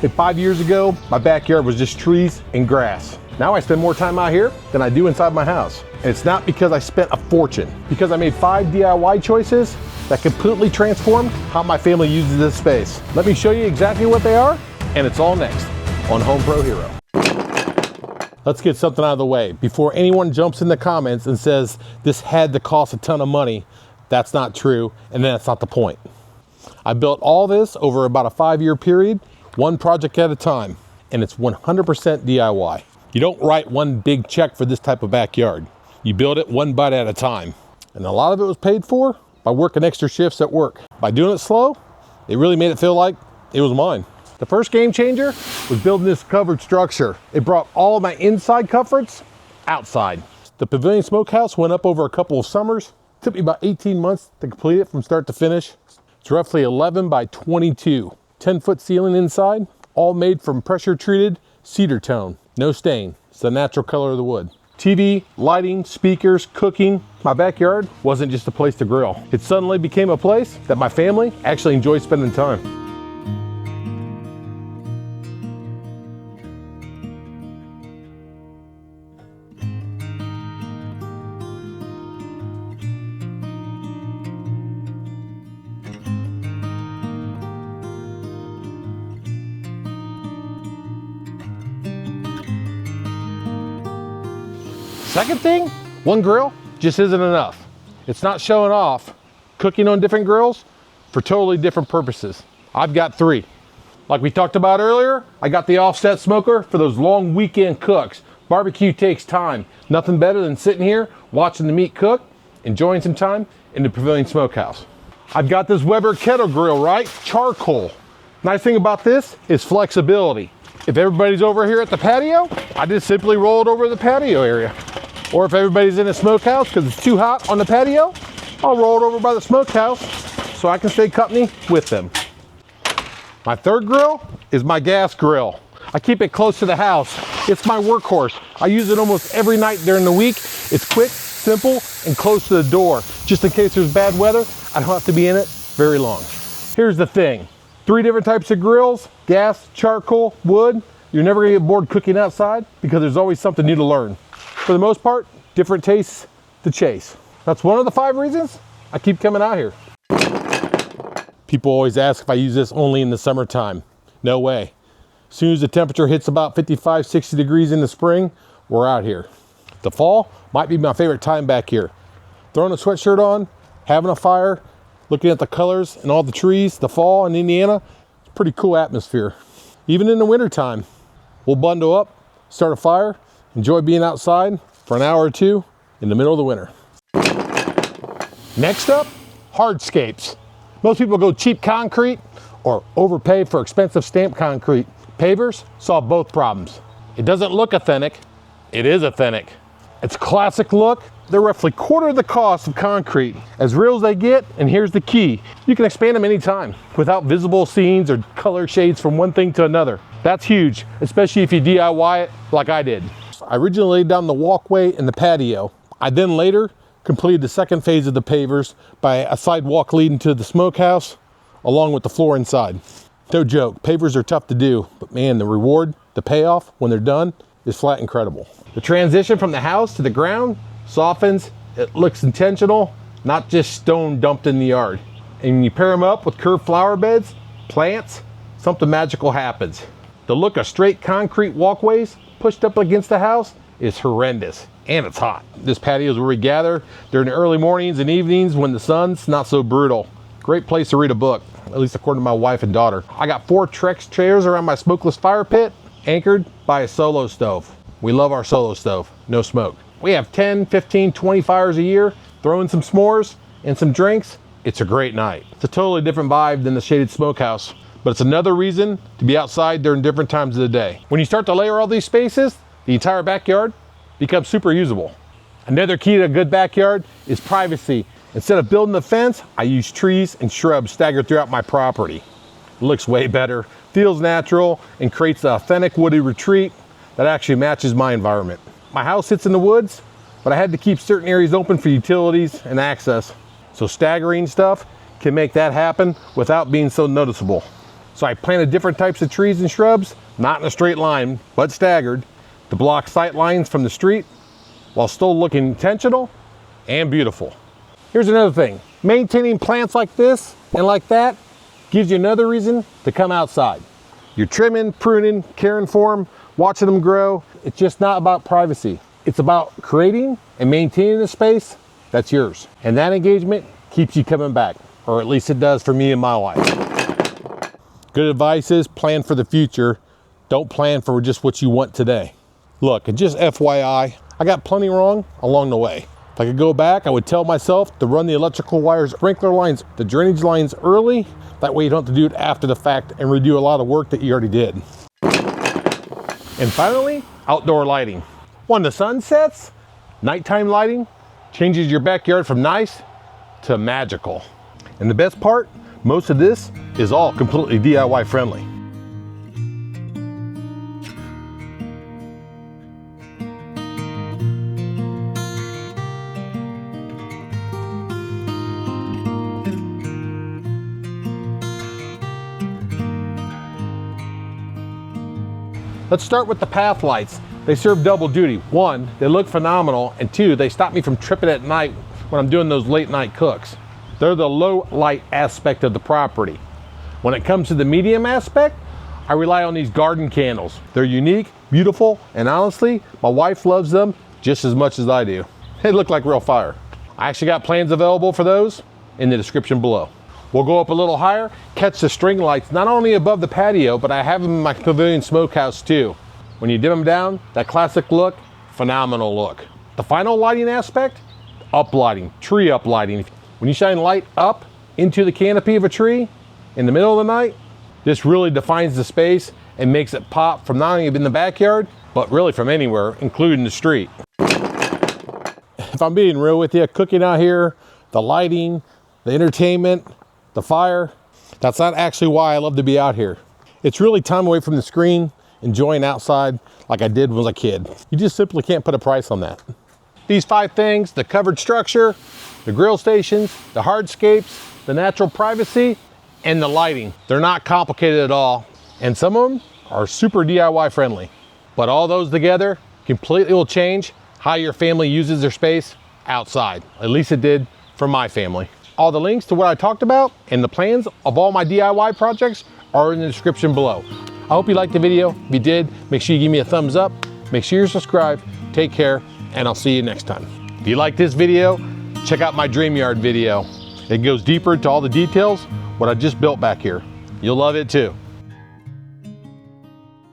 If 5 years ago, my backyard was just trees and grass. Now I spend more time out here than I do inside my house. And it's not because I spent a fortune, because I made 5 DIY choices that completely transformed how my family uses this space. Let me show you exactly what they are, and it's all next on Home Pro Hero. Let's get something out of the way before anyone jumps in the comments and says this had to cost a ton of money. That's not true, and that's not the point. I built all this over about a 5-year period, one project at a time, and it's 100% DIY. You don't write one big check for this type of backyard. You build it one bite at a time. And a lot of it was paid for by working extra shifts at work. By doing it slow, it really made it feel like it was mine. The first game changer was building this covered structure. It brought all of my inside comforts outside. The Pavilion Smokehouse went up over a couple of summers. It took me about 18 months to complete it from start to finish. It's roughly 11 by 22. 10-foot ceiling inside, all made from pressure treated cedar tone. No stain, it's the natural color of the wood. TV, lighting, speakers, cooking. My backyard wasn't just a place to grill. It suddenly became a place that my family actually enjoyed spending time. Second thing, one grill just isn't enough. It's not showing off. Cooking on different grills for totally different purposes. I've got 3. Like we talked about earlier, I got the offset smoker for those long weekend cooks. Barbecue takes time. Nothing better than sitting here, watching the meat cook, enjoying some time in the Pavilion Smokehouse. I've got this Weber Kettle grill, right? Charcoal. Nice thing about this is flexibility. If everybody's over here at the patio, I just simply roll it over to the patio area. Or if everybody's in a smokehouse because it's too hot on the patio, I'll roll it over by the smokehouse so I can stay company with them. My third grill is my gas grill. I keep it close to the house. It's my workhorse. I use it almost every night during the week. It's quick, simple, and close to the door. Just in case there's bad weather, I don't have to be in it very long. Here's the thing. 3 different types of grills, gas, charcoal, wood. You're never gonna get bored cooking outside because there's always something new to learn. For the most part, different tastes to chase. That's one of the 5 reasons I keep coming out here. People always ask if I use this only in the summertime. No way. As soon as the temperature hits about 55, 60 degrees in the spring, we're out here. The fall might be my favorite time back here. Throwing a sweatshirt on, having a fire, looking at the colors and all the trees, the fall in Indiana, it's a pretty cool atmosphere. Even in the wintertime, we'll bundle up, start a fire, enjoy being outside for an hour or 2 in the middle of the winter. Next up, hardscapes. Most people go cheap concrete or overpay for expensive stamped concrete. Pavers solve both problems. It doesn't look authentic, it is authentic. It's a classic look. They're roughly quarter the cost of concrete. As real as they get, and here's the key, you can expand them anytime without visible seams or color shades from one thing to another. That's huge, especially if you DIY it like I did. I originally laid down the walkway and the patio. I then later completed the second phase of the pavers by a sidewalk leading to the smokehouse, along with the floor inside. No joke, pavers are tough to do, but man, the reward, the payoff when they're done is flat incredible. The transition from the house to the ground softens, it looks intentional, not just stone dumped in the yard. And when you pair them up with curved flower beds, plants, something magical happens. The look of straight concrete walkways pushed up against the house is horrendous, and it's hot. This patio is where we gather during the early mornings and evenings when the sun's not so brutal. Great place to read a book, at least according to my wife and daughter. I got 4 Trex chairs around my smokeless fire pit, anchored by a solo stove. We love our solo stove, no smoke. We have 10, 15, 20 fires a year, throw in some s'mores and some drinks. It's a great night. It's a totally different vibe than the shaded smokehouse, but it's another reason to be outside during different times of the day. When you start to layer all these spaces, the entire backyard becomes super usable. Another key to a good backyard is privacy. Instead of building a fence, I use trees and shrubs staggered throughout my property. It looks way better, feels natural, and creates an authentic woody retreat that actually matches my environment. My house sits in the woods, but I had to keep certain areas open for utilities and access. So staggering stuff can make that happen without being so noticeable. So I planted different types of trees and shrubs, not in a straight line, but staggered, to block sight lines from the street while still looking intentional and beautiful. Here's another thing. Maintaining plants like this and like that gives you another reason to come outside. You're trimming, pruning, caring for them, watching them grow. It's just not about privacy. It's about creating and maintaining a space that's yours. And that engagement keeps you coming back, or at least it does for me in my life. Good advice is plan for the future. Don't plan for just what you want today. Look, and just FYI, I got plenty wrong along the way. If I could go back, I would tell myself to run the electrical wires, sprinkler lines, the drainage lines early. That way you don't have to do it after the fact and redo a lot of work that you already did. And finally, outdoor lighting. When the sun sets, nighttime lighting changes your backyard from nice to magical. And the best part, most of this is all completely DIY friendly. Let's start with the path lights. They serve double duty. One, they look phenomenal, and two, they stop me from tripping at night when I'm doing those late night cooks. They're the low light aspect of the property. When it comes to the medium aspect, I rely on these garden candles. They're unique, beautiful, and honestly, my wife loves them just as much as I do. They look like real fire. I actually got plans available for those in the description below. We'll go up a little higher, catch the string lights, not only above the patio, but I have them in my Pavilion Smokehouse too. When you dim them down, that classic look, phenomenal look. The final lighting aspect, uplighting, tree uplighting. When you shine light up into the canopy of a tree in the middle of the night, this really defines the space and makes it pop from not only in the backyard, but really from anywhere, including the street. If I'm being real with you, cooking out here, the lighting, the entertainment, the fire, that's not actually why I love to be out here. It's really time away from the screen, enjoying outside like I did when I was a kid. You just simply can't put a price on that. These 5 things, the covered structure, the grill stations, the hardscapes, the natural privacy, and the lighting. They're not complicated at all. And some of them are super DIY friendly. But all those together completely will change how your family uses their space outside. At least it did for my family. All the links to what I talked about and the plans of all my DIY projects are in the description below. I hope you liked the video. If you did, make sure you give me a thumbs up. Make sure you're subscribed. Take care, and I'll see you next time. If you like this video, check out my Dream Yard video. It goes deeper into all the details, what I just built back here. You'll love it too.